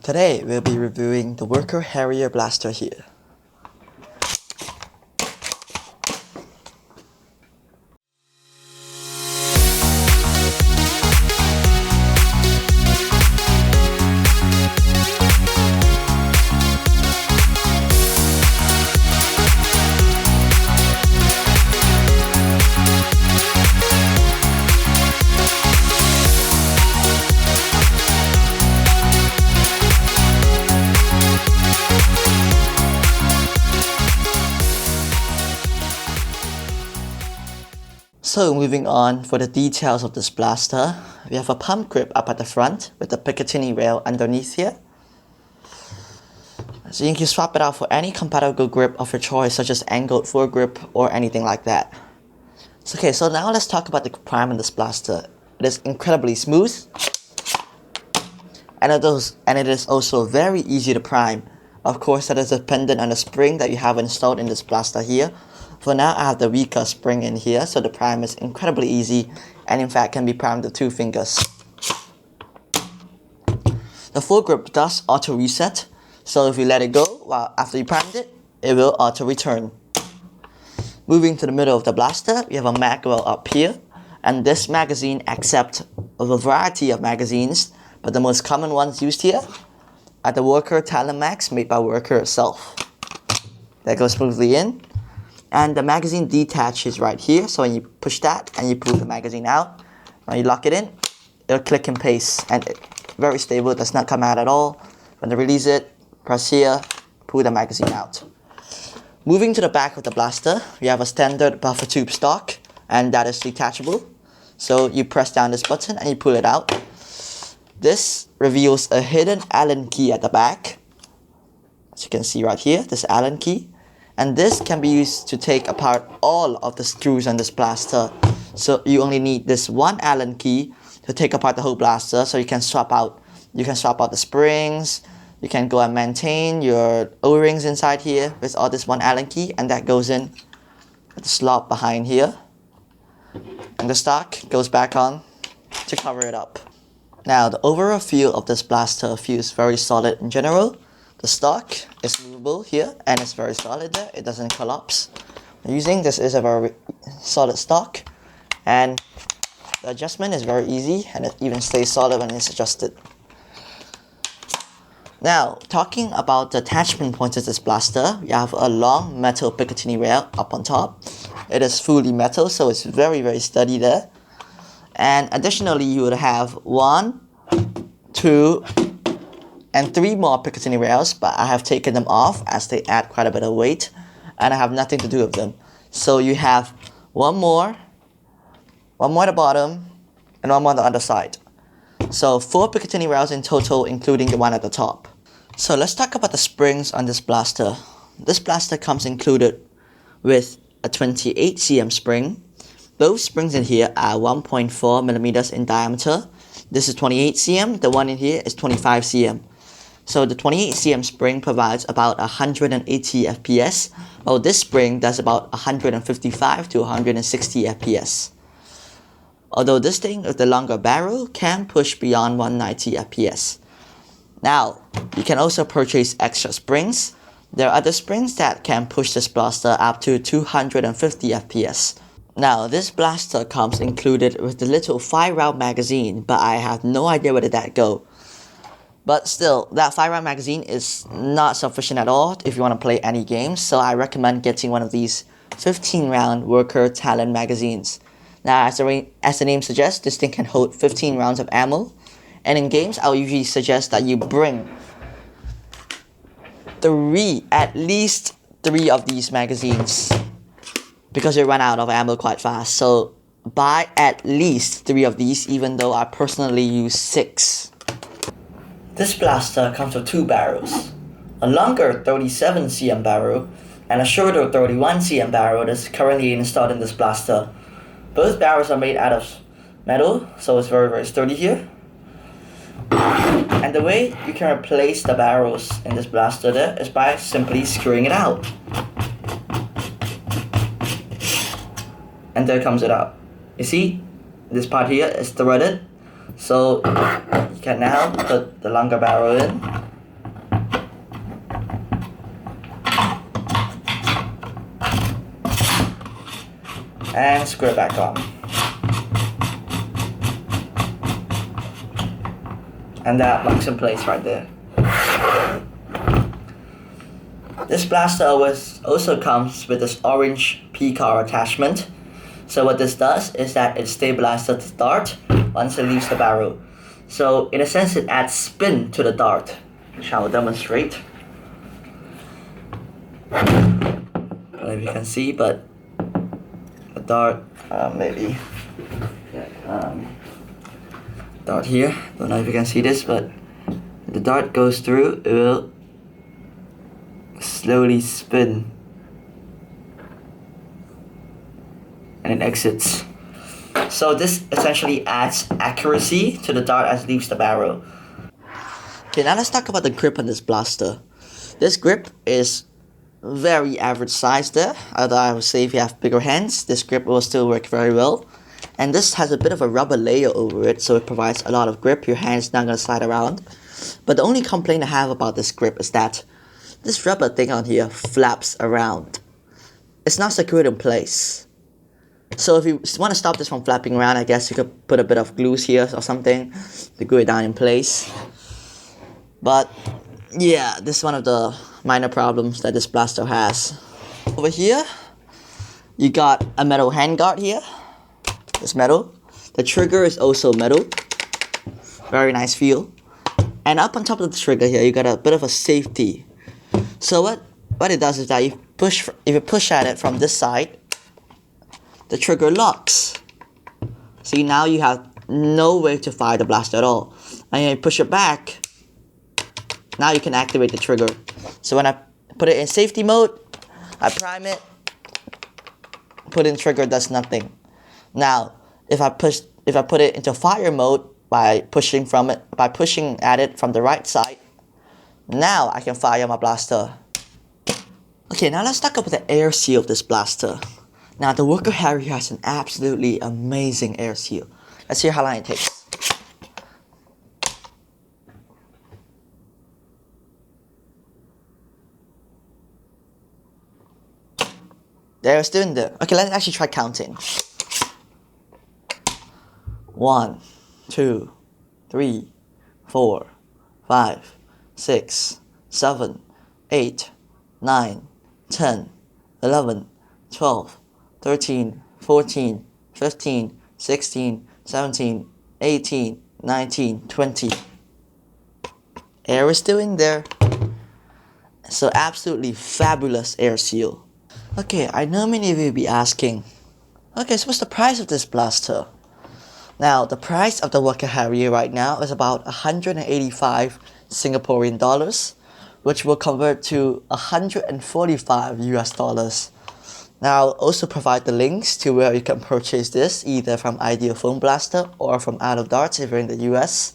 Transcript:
Today we'll be reviewing the Worker Harrier blaster here. So moving on, for the details of this blaster, we have a pump grip up at the front with a Picatinny rail underneath here. So you can swap it out for any compatible grip of your choice, such as angled foregrip or anything like that. So now let's talk about the prime in this blaster. It is incredibly smooth, and it is also very easy to prime. Of course, that is dependent on the spring that you have installed in this blaster here. For now, I have the weaker spring in here, so the prime is incredibly easy and in fact can be primed with 2 fingers. The foregrip does auto reset, so if you let it go after you primed it, it will auto return. Moving to the middle of the blaster, we have a mag well up here, and this magazine accepts a variety of magazines, but the most common ones used here are the Worker Talon Mags made by Worker itself. That goes smoothly in. And the magazine detaches right here, so when you push that and you pull the magazine out, when you lock it in, it'll click in place, and it's very stable, it does not come out at all. When you release it, press here, pull the magazine out. Moving to the back of the blaster, we have a standard buffer tube stock, and that is detachable. So you press down this button and you pull it out. This reveals a hidden Allen key at the back. As you can see right here, this Allen key. And this can be used to take apart all of the screws on this blaster. So you only need this one Allen key to take apart the whole blaster, so you can swap out the springs, you can go and maintain your O-rings inside here with all this one Allen key, and that goes in with the slot behind here. And the stock goes back on to cover it up. Now the overall feel of this blaster feels very solid in general. The stock is movable here and it's very solid there, it doesn't collapse. Using this is a very solid stock, and the adjustment is very easy and it even stays solid when it's adjusted. Now, talking about the attachment points of this blaster, we have a long metal Picatinny rail up on top. It is fully metal, so it's very sturdy there. And additionally, you would have 1, 2, and 3 more Picatinny rails, but I have taken them off as they add quite a bit of weight and I have nothing to do with them. So you have one more at the bottom, and 1 more on the other side. So 4 Picatinny rails in total, including the one at the top. So let's talk about the springs on this blaster. This blaster comes included with a 28 cm spring. Both springs in here are 1.4 millimeters in diameter. This is 28 cm, the one in here is 25 cm. So the 28 cm spring provides about 180 FPS, while this spring does about 155 to 160 FPS. Although this thing with the longer barrel can push beyond 190 FPS. Now, you can also purchase extra springs. There are other springs that can push this blaster up to 250 FPS. Now, this blaster comes included with the little 5-round magazine, but I have no idea where did that go. But still, that 5-round magazine is not sufficient at all if you want to play any games, so I recommend getting one of these 15-round Worker Talon magazines. Now, as the name suggests, this thing can hold 15 rounds of ammo, and in games, I'll usually suggest that you bring at least 3 of these magazines, because you run out of ammo quite fast. So buy at least 3 of these, even though I personally use 6. This blaster comes with 2 barrels, a longer 37 cm barrel and a shorter 31 cm barrel that's currently installed in this blaster. Both barrels are made out of metal, so it's very sturdy here. And the way you can replace the barrels in this blaster there is by simply screwing it out. And there comes it out. You see, this part here is threaded, so you can now put the longer barrel in and screw it back on. And that locks in place right there. This blaster also comes with this orange P-car attachment. So what this does is that it stabilizes the dart once it leaves the barrel. So in a sense it adds spin to the dart, which I will demonstrate. I don't know if you can see, but the dart, dart here, don't know if you can see this, but the dart goes through, it will slowly spin and it exits. So this essentially adds accuracy to the dart as it leaves the barrel. Okay, now let's talk about the grip on this blaster. This grip is very average size there, although I would say if you have bigger hands, this grip will still work very well. And this has a bit of a rubber layer over it, so it provides a lot of grip. Your hand's not going to slide around. But the only complaint I have about this grip is that this rubber thing on here flaps around. It's not secured in place. So if you want to stop this from flapping around, I guess you could put a bit of glue here or something to glue it down in place. But yeah, this is one of the minor problems that this blaster has. Over here, you got a metal handguard here. It's metal. The trigger is also metal. Very nice feel. And up on top of the trigger here, you got a bit of a safety. So what it does is that if you push at it from this side, the trigger locks. See, now you have no way to fire the blaster at all. And you push it back, now you can activate the trigger. So when I put it in safety mode, I prime it, put in trigger, does nothing. Now, if I put it into fire mode by pushing at it from the right side, now I can fire my blaster. Okay, now let's talk about the air seal of this blaster. Now, the Walker Harrier has an absolutely amazing air seal. Let's see how long it takes. They're still in there. Okay, let's actually try counting. 1, 2, 3, 4, 5, 6, 7, 8, 9, 10, 11, 12, 13, 14, 15, 16, 17, 18, 19, 20. Air is still in there. So absolutely fabulous air seal. Okay, I know many of you will be asking, okay, so what's the price of this blaster? Now, the price of the Walker Harrier right now is about 185 Singaporean dollars, which will convert to 145 US dollars. Now, I'll also provide the links to where you can purchase this, either from Ideal Foam Blaster or from Out of Darts if you're in the US.